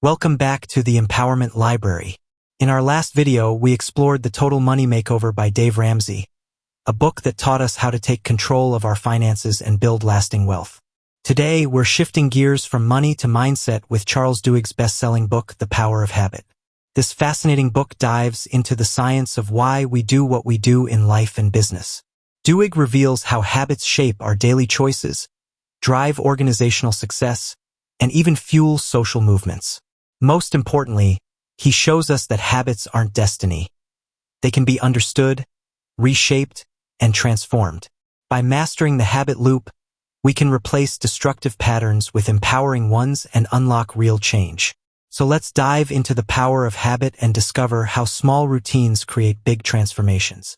Welcome back to the Empowerment Library. In our last video, we explored The Total Money Makeover by Dave Ramsey, a book that taught us how to take control of our finances and build lasting wealth. Today, we're shifting gears from money to mindset with Charles Duhigg's best-selling book, The Power of Habit. This fascinating book dives into the science of why we do what we do in life and business. Duhigg reveals how habits shape our daily choices, drive organizational success, and even fuel social movements. Most importantly, he shows us that habits aren't destiny. They can be understood, reshaped, and transformed. By mastering the habit loop, we can replace destructive patterns with empowering ones and unlock real change. So let's dive into the power of habit and discover how small routines create big transformations.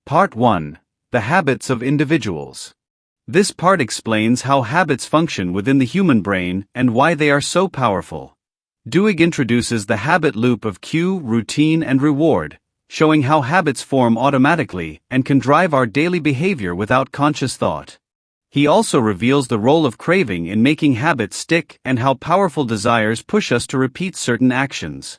Part 1. The Habits of Individuals. This part explains how habits function within the human brain and why they are so powerful. Duhigg introduces the habit loop of cue, routine, and reward, showing how habits form automatically and can drive our daily behavior without conscious thought. He also reveals the role of craving in making habits stick and how powerful desires push us to repeat certain actions.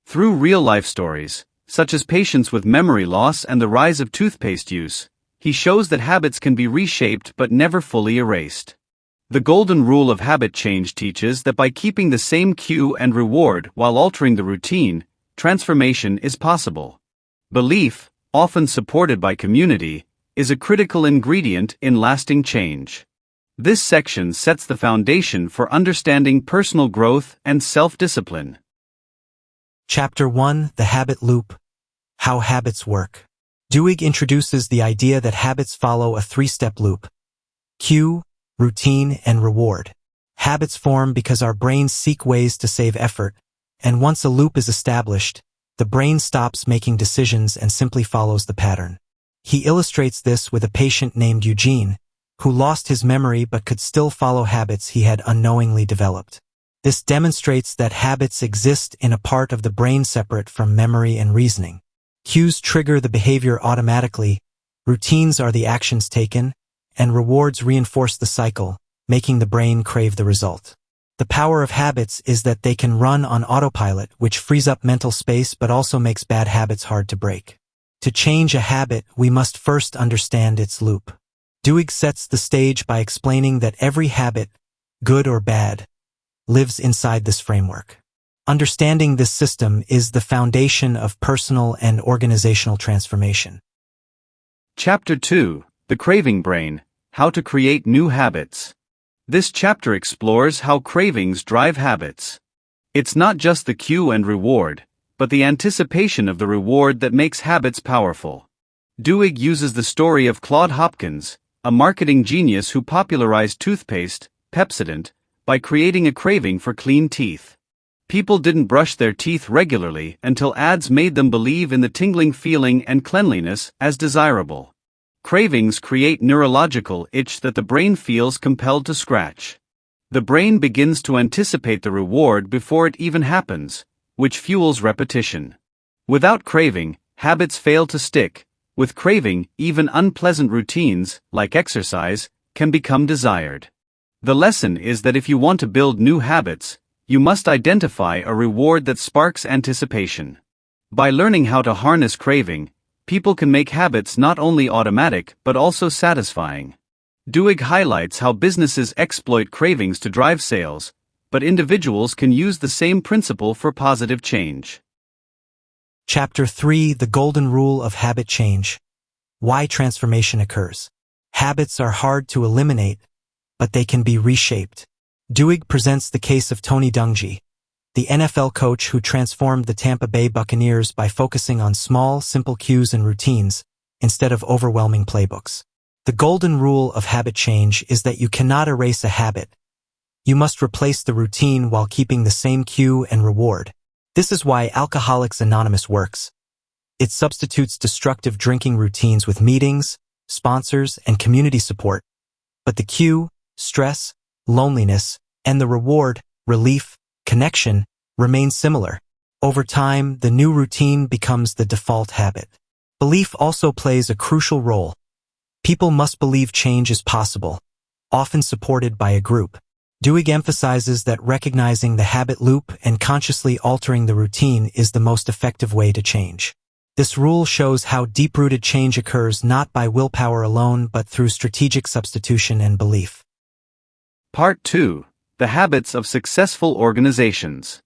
Through real-life stories, such as patients with memory loss and the rise of toothpaste use, he shows that habits can be reshaped but never fully erased. The golden rule of habit change teaches that by keeping the same cue and reward while altering the routine, transformation is possible. Belief, often supported by community, is a critical ingredient in lasting change. This section sets the foundation for understanding personal growth and self-discipline. Chapter 1: The Habit Loop. How Habits Work. Duhigg introduces the idea that habits follow a three-step loop: cue, routine, and reward. Habits form because our brains seek ways to save effort, and once a loop is established, the brain stops making decisions and simply follows the pattern. He illustrates this with a patient named Eugene, who lost his memory but could still follow habits he had unknowingly developed. This demonstrates that habits exist in a part of the brain separate from memory and reasoning. Cues trigger the behavior automatically, routines are the actions taken, and rewards reinforce the cycle, making the brain crave the result. The power of habits is that they can run on autopilot, which frees up mental space but also makes bad habits hard to break. To change a habit, we must first understand its loop. Duhigg sets the stage by explaining that every habit, good or bad, lives inside this framework. Understanding this system is the foundation of personal and organizational transformation. Chapter 2. The Craving Brain. How to Create New Habits. This chapter explores how cravings drive habits. It's not just the cue and reward, but the anticipation of the reward that makes habits powerful. Duhigg uses the story of Claude Hopkins, a marketing genius who popularized toothpaste, Pepsodent, by creating a craving for clean teeth. People didn't brush their teeth regularly until ads made them believe in the tingling feeling and cleanliness as desirable. Cravings create neurological itch that the brain feels compelled to scratch. The brain begins to anticipate the reward before it even happens, which fuels repetition. Without craving, habits fail to stick. With craving, even unpleasant routines, like exercise, can become desired. The lesson is that if you want to build new habits, you must identify a reward that sparks anticipation. By learning how to harness craving, people can make habits not only automatic but also satisfying. Duhigg highlights how businesses exploit cravings to drive sales, but individuals can use the same principle for positive change. Chapter 3: The Golden Rule of Habit Change. Why Transformation Occurs. Habits are hard to eliminate, but they can be reshaped. Duhigg presents the case of Tony Dungy, the NFL coach who transformed the Tampa Bay Buccaneers by focusing on small, simple cues and routines, instead of overwhelming playbooks. The golden rule of habit change is that you cannot erase a habit. You must replace the routine while keeping the same cue and reward. This is why Alcoholics Anonymous works. It substitutes destructive drinking routines with meetings, sponsors, and community support. But the cue, stress, loneliness, and the reward, relief, connection, remain similar. Over time, the new routine becomes the default habit. Belief also plays a crucial role. People must believe change is possible, often supported by a group. Duhigg emphasizes that recognizing the habit loop and consciously altering the routine is the most effective way to change. This rule shows how deep-rooted change occurs not by willpower alone but through strategic substitution and belief. Part 2. The Habits of Successful Organizations.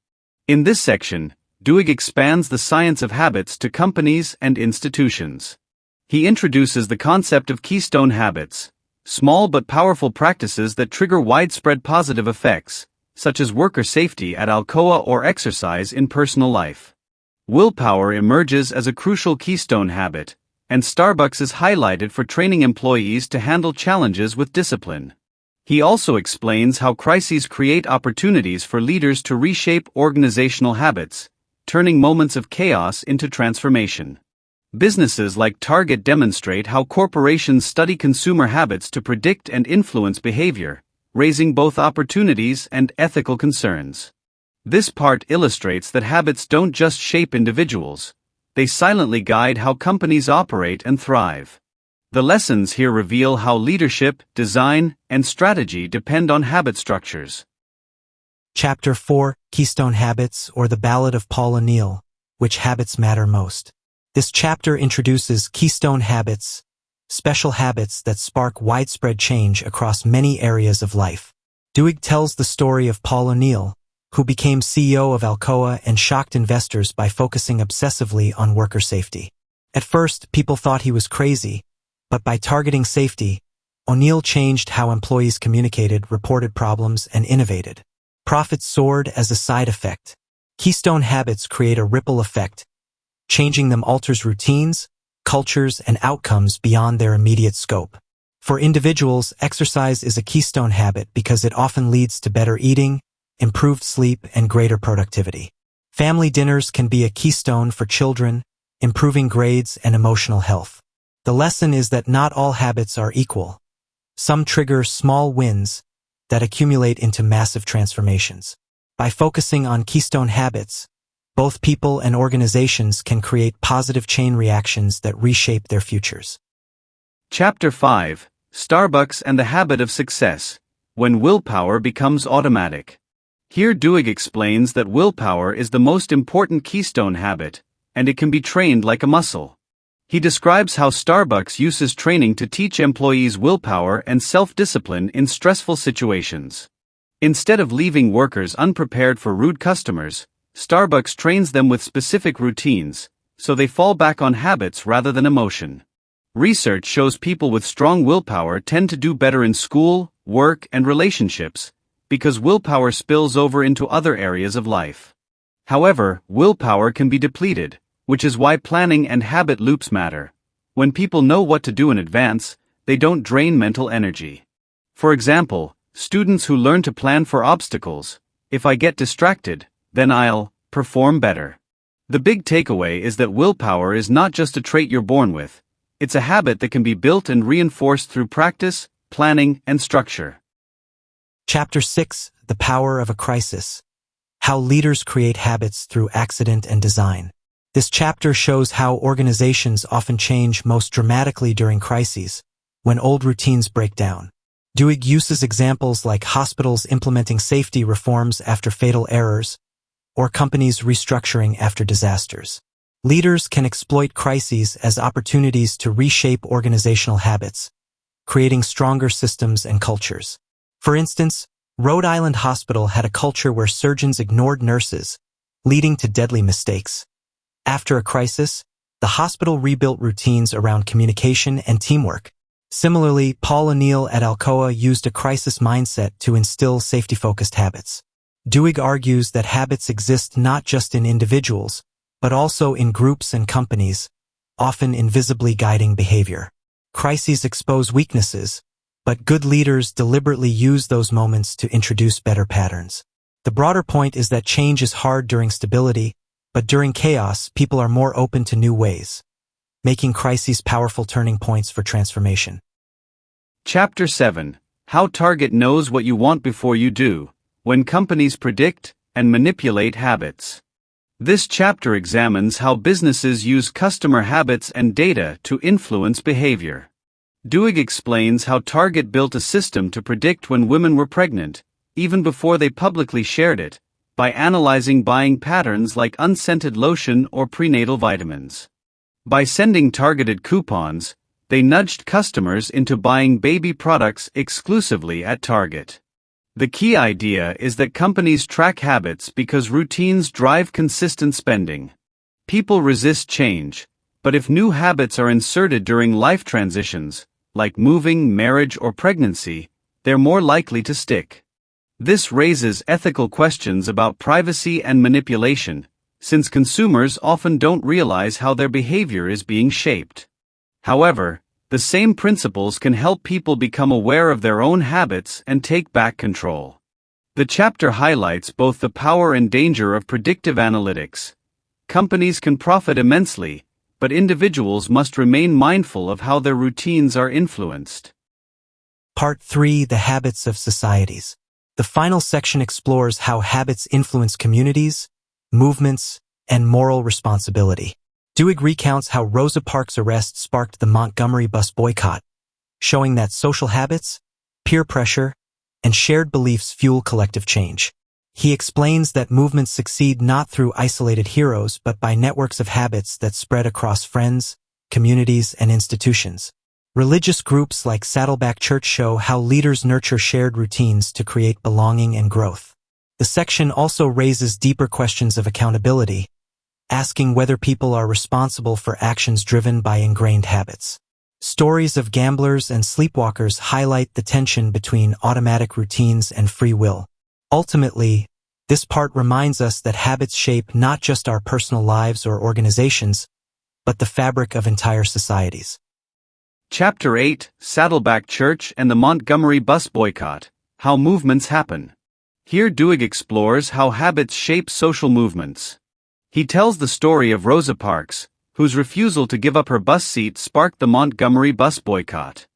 In this section, Duhigg expands the science of habits to companies and institutions. He introduces the concept of keystone habits, small but powerful practices that trigger widespread positive effects, such as worker safety at Alcoa or exercise in personal life. Willpower emerges as a crucial keystone habit, and Starbucks is highlighted for training employees to handle challenges with discipline. He also explains how crises create opportunities for leaders to reshape organizational habits, turning moments of chaos into transformation. Businesses like Target demonstrate how corporations study consumer habits to predict and influence behavior, raising both opportunities and ethical concerns. This part illustrates that habits don't just shape individuals, they silently guide how companies operate and thrive. The lessons here reveal how leadership, design, and strategy depend on habit structures. Chapter 4, Keystone Habits, or the Ballad of Paul O'Neill, Which Habits Matter Most. This chapter introduces keystone habits, special habits that spark widespread change across many areas of life. Duhigg tells the story of Paul O'Neill, who became CEO of Alcoa and shocked investors by focusing obsessively on worker safety. At first, people thought he was crazy, but by targeting safety, O'Neill changed how employees communicated, reported problems, and innovated. Profits soared as a side effect. Keystone habits create a ripple effect. Changing them alters routines, cultures, and outcomes beyond their immediate scope. For individuals, exercise is a keystone habit because it often leads to better eating, improved sleep, and greater productivity. Family dinners can be a keystone for children, improving grades and emotional health. The lesson is that not all habits are equal. Some trigger small wins that accumulate into massive transformations. By focusing on keystone habits, both people and organizations can create positive chain reactions that reshape their futures. Chapter 5. Starbucks and the Habit of Success, When Willpower Becomes Automatic. Here Duhigg explains that willpower is the most important keystone habit, and it can be trained like a muscle. He describes how Starbucks uses training to teach employees willpower and self-discipline in stressful situations. Instead of leaving workers unprepared for rude customers, Starbucks trains them with specific routines, so they fall back on habits rather than emotion. Research shows people with strong willpower tend to do better in school, work, and relationships, because willpower spills over into other areas of life. However, willpower can be depleted, which is why planning and habit loops matter. When people know what to do in advance, they don't drain mental energy. For example, students who learn to plan for obstacles, if I get distracted, then I'll perform better. The big takeaway is that willpower is not just a trait you're born with, it's a habit that can be built and reinforced through practice, planning, and structure. Chapter 6, The Power of a Crisis. How Leaders Create Habits Through Accident and Design. This chapter shows how organizations often change most dramatically during crises, when old routines break down. Duhigg uses examples like hospitals implementing safety reforms after fatal errors, or companies restructuring after disasters. Leaders can exploit crises as opportunities to reshape organizational habits, creating stronger systems and cultures. For instance, Rhode Island Hospital had a culture where surgeons ignored nurses, leading to deadly mistakes. After a crisis, the hospital rebuilt routines around communication and teamwork. Similarly, Paul O'Neill at Alcoa used a crisis mindset to instill safety-focused habits. Duhigg argues that habits exist not just in individuals, but also in groups and companies, often invisibly guiding behavior. Crises expose weaknesses, but good leaders deliberately use those moments to introduce better patterns. The broader point is that change is hard during stability, but during chaos, people are more open to new ways, making crises powerful turning points for transformation. Chapter 7. How Target Knows What You Want Before You Do, When Companies Predict and Manipulate Habits. This chapter examines how businesses use customer habits and data to influence behavior. Duhigg explains how Target built a system to predict when women were pregnant, even before they publicly shared it, by analyzing buying patterns like unscented lotion or prenatal vitamins. By sending targeted coupons, they nudged customers into buying baby products exclusively at Target. The key idea is that companies track habits because routines drive consistent spending. People resist change, but if new habits are inserted during life transitions, like moving, marriage, or pregnancy, they're more likely to stick. This raises ethical questions about privacy and manipulation, since consumers often don't realize how their behavior is being shaped. However, the same principles can help people become aware of their own habits and take back control. The chapter highlights both the power and danger of predictive analytics. Companies can profit immensely, but individuals must remain mindful of how their routines are influenced. Part 3: The Habits of Societies. The final section explores how habits influence communities, movements, and moral responsibility. Duhigg recounts how Rosa Parks' arrest sparked the Montgomery bus boycott, showing that social habits, peer pressure, and shared beliefs fuel collective change. He explains that movements succeed not through isolated heroes but by networks of habits that spread across friends, communities, and institutions. Religious groups like Saddleback Church show how leaders nurture shared routines to create belonging and growth. The section also raises deeper questions of accountability, asking whether people are responsible for actions driven by ingrained habits. Stories of gamblers and sleepwalkers highlight the tension between automatic routines and free will. Ultimately, this part reminds us that habits shape not just our personal lives or organizations, but the fabric of entire societies. Chapter 8: Saddleback Church and the Montgomery Bus Boycott, How Movements Happen. Here Duhigg explores how habits shape social movements. He tells the story of Rosa Parks, whose refusal to give up her bus seat sparked the Montgomery bus boycott.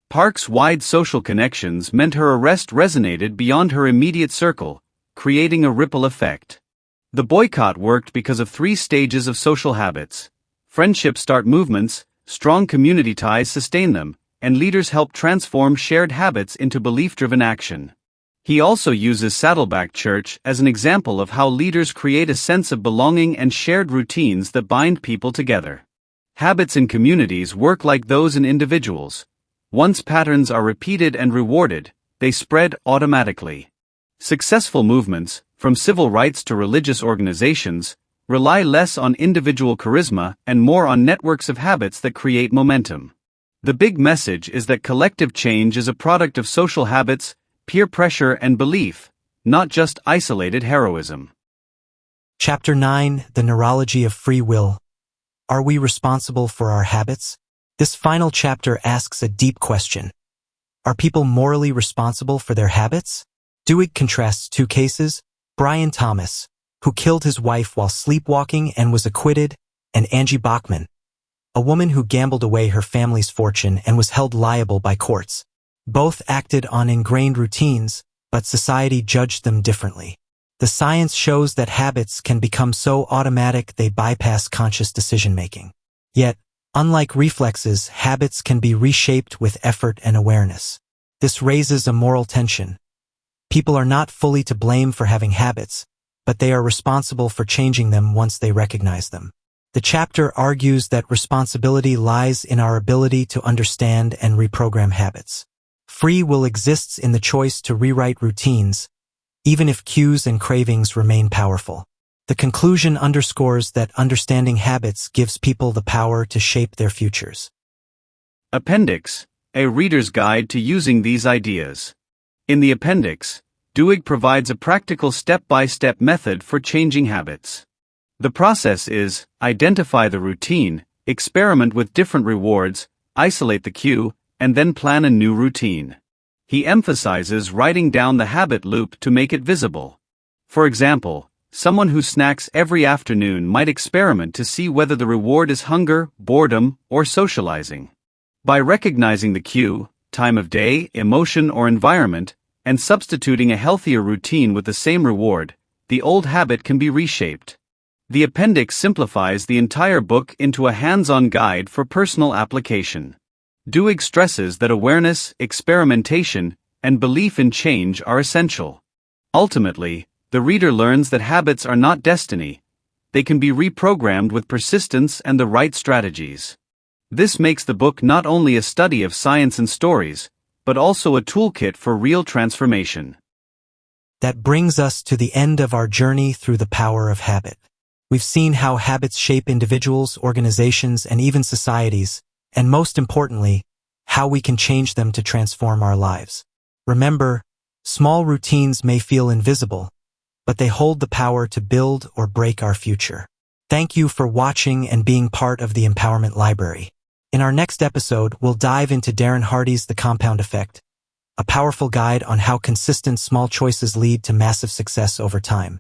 Parks' wide social connections meant her arrest resonated beyond her immediate circle, creating a ripple effect. The boycott worked because of 3 stages of social habits. Friendships start movements, strong community ties sustain them, and leaders help transform shared habits into belief-driven action. He also uses Saddleback Church as an example of how leaders create a sense of belonging and shared routines that bind people together. Habits in communities work like those in individuals. Once patterns are repeated and rewarded, they spread automatically. Successful movements, from civil rights to religious organizations, rely less on individual charisma and more on networks of habits that create momentum. The big message is that collective change is a product of social habits, peer pressure, and belief, not just isolated heroism. Chapter 9: The Neurology of Free Will. Are we responsible for our habits? This final chapter asks a deep question. Are people morally responsible for their habits? Duhigg contrasts 2 cases: Brian Thomas, who killed his wife while sleepwalking and was acquitted, and Angie Bachman, a woman who gambled away her family's fortune and was held liable by courts. Both acted on ingrained routines, but society judged them differently. The science shows that habits can become so automatic they bypass conscious decision-making. Yet, unlike reflexes, habits can be reshaped with effort and awareness. This raises a moral tension. People are not fully to blame for having habits, but they are responsible for changing them once they recognize them. The chapter argues that responsibility lies in our ability to understand and reprogram habits. Free will exists in the choice to rewrite routines, even if cues and cravings remain powerful. The conclusion underscores that understanding habits gives people the power to shape their futures. Appendix: A Reader's Guide to Using These Ideas. In the appendix, Duhigg provides a practical step-by-step method for changing habits. The process is: identify the routine, experiment with different rewards, isolate the cue, and then plan a new routine. He emphasizes writing down the habit loop to make it visible. For example, someone who snacks every afternoon might experiment to see whether the reward is hunger, boredom, or socializing. By recognizing the cue, time of day, emotion, or environment, and substituting a healthier routine with the same reward, the old habit can be reshaped. The appendix simplifies the entire book into a hands-on guide for personal application. Duhigg stresses that awareness, experimentation, and belief in change are essential. Ultimately, the reader learns that habits are not destiny. They can be reprogrammed with persistence and the right strategies. This makes the book not only a study of science and stories, but also a toolkit for real transformation. That brings us to the end of our journey through the power of habit. We've seen how habits shape individuals, organizations, and even societies, and most importantly, how we can change them to transform our lives. Remember, small routines may feel invisible, but they hold the power to build or break our future. Thank you for watching and being part of the Empowerment Library. In our next episode, we'll dive into Darren Hardy's The Compound Effect, a powerful guide on how consistent small choices lead to massive success over time.